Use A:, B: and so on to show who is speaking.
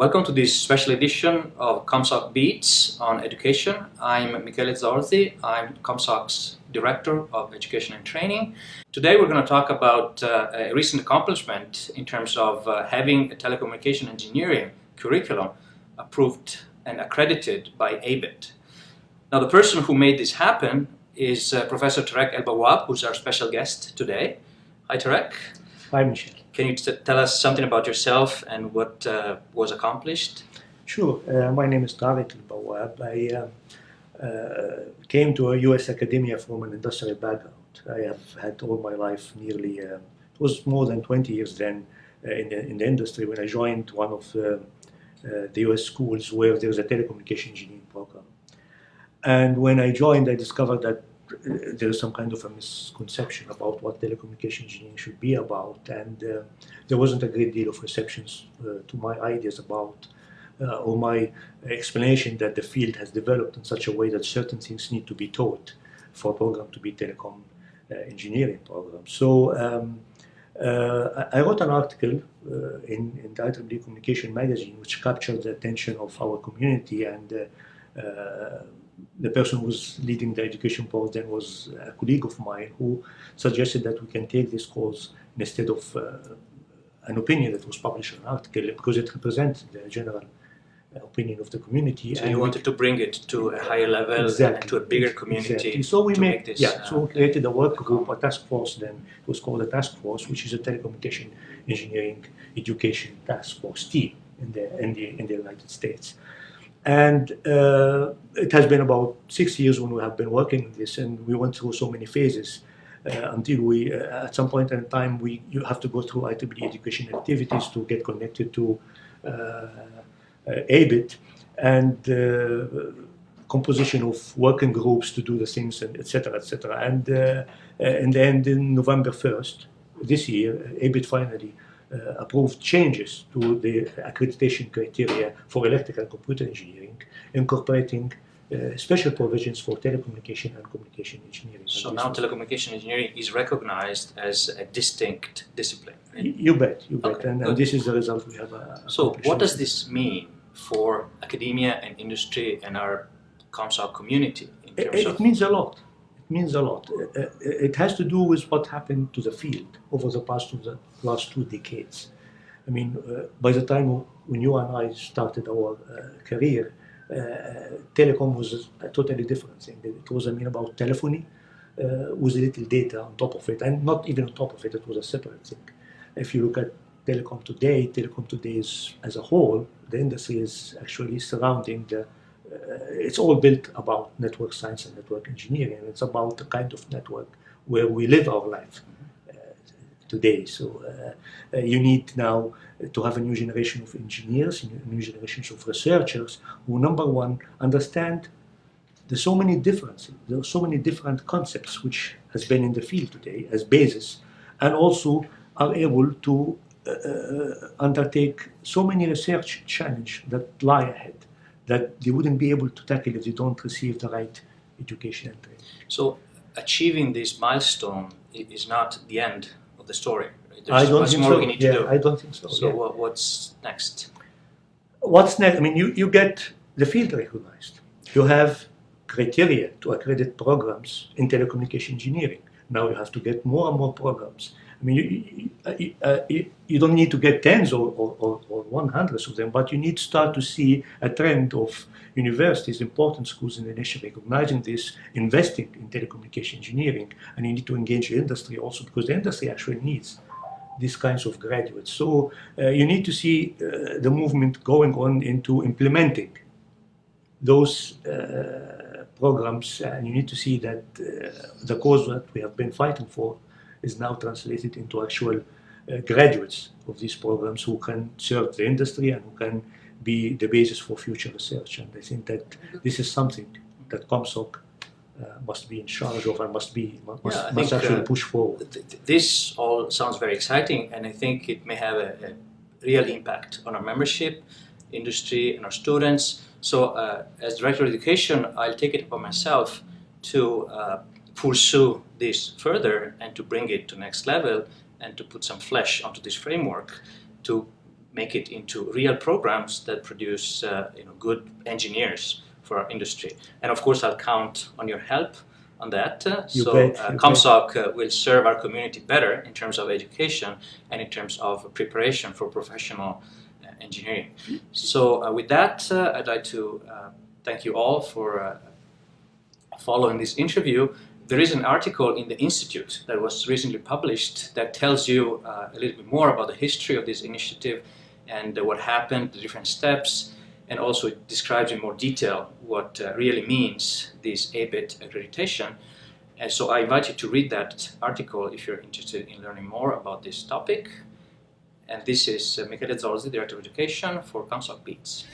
A: Welcome to this special edition of ComSoc Beats on Education. I'm Michele Zorzi. I'm ComSoc's Director of Education and Training. Today we're going to talk about a recent accomplishment in terms of having a telecommunication engineering curriculum approved and accredited by ABIT. Now, the person who made this happen is Professor Tarek El-Bawab, who's our special guest today. Hi, Tarek.
B: Hi, Michele.
A: Can you tell us something about yourself and what was accomplished?
B: Sure. My name is Tarek El-Bawab. I came to a US academia from an industrial background. I have had all my life nearly, it was more than 20 years then in the industry when I joined one of the US schools where there's a telecommunication engineering program. And when I joined, I discovered that there is some kind of a misconception about what telecommunication engineering should be about, and there wasn't a great deal of receptions to my ideas about or my explanation that the field has developed in such a way that certain things need to be taught for a program to be telecom engineering program. So I wrote an article in the IEEE Communication magazine which captured the attention of our community, and the person who was leading the education course then was a colleague of mine who suggested that we can take this course instead of an opinion that was published in an article, because it represents the general opinion of the community.
A: So you wanted to bring it to a higher level,
B: exactly,
A: and to a bigger community.
B: Exactly. So we
A: make this.
B: So we created a work group, a task force. Then it was called a task force, which is a telecommunication engineering education task force team in the United States. And it has been about 6 years when we have been working on this, and we went through so many phases until we, at some point in time, you have to go through IEEE education activities to get connected to ABIT, and composition of working groups to do the things, and et cetera, et cetera. And in the end, in November 1st this year, ABIT finally approved changes to the accreditation criteria for electrical and computer engineering, incorporating special provisions for telecommunication and communication engineering.
A: So now telecommunication engineering is recognized as a distinct discipline.
B: You bet.
A: Okay,
B: and this is the result we have.
A: So what does this mean for academia and industry and our ComSoc community?
B: It means a lot. It has to do with what happened to the field over the last 2 decades. I mean, by the time when you and I started our career, telecom was a totally different thing. It was, about telephony with a little data on top of it, and not even on top of it, it was a separate thing. If you look at telecom today is, as a whole, the industry is actually surrounding it's all built about network science and network engineering, and it's about the kind of network where we live our life today. So you need now to have a new generation of engineers, new generations of researchers who, number one, understand there's so many differences, there are so many different concepts which has been in the field today as basis, and also are able to undertake so many research challenges that lie ahead that they wouldn't be able to tackle if they don't receive the right education and training.
A: So achieving this milestone is not the end of the story.
B: I don't
A: much
B: think
A: more
B: so.
A: we need to do.
B: I don't think so.
A: So what's next?
B: What's next? You get the field recognized. You have criteria to accredit programs in telecommunication engineering. Now you have to get more and more programs. You don't need to get tens or hundreds of them, but you need to start to see a trend of universities, important schools in the nation recognizing this, investing in telecommunication engineering, and you need to engage the industry also, because the industry actually needs these kinds of graduates. So you need to see the movement going on into implementing those programs, and you need to see that the cause that we have been fighting for is now translated into actual graduates of these programs who can serve the industry and who can be the basis for future research. And I think that this is something that ComSoc must be in charge of and must actually push forward.
A: This all sounds very exciting, and I think it may have a real impact on our membership, industry, and our students. So as Director of Education, I'll take it upon myself to pursue this further and to bring it to next level and to put some flesh onto this framework to make it into real programs that produce good engineers for our industry. And of course, I'll count on your help on that. ComSoc will serve our community better in terms of education and in terms of preparation for professional engineering. So with that, I'd like to thank you all for following this interview. There is an article in the Institute that was recently published that tells you a little bit more about the history of this initiative and what happened, the different steps, and also it describes in more detail what really means this ABIT accreditation. And so I invite you to read that article if you're interested in learning more about this topic. And this is Michele Zorzi, Director of Education for ComSoc BEATS.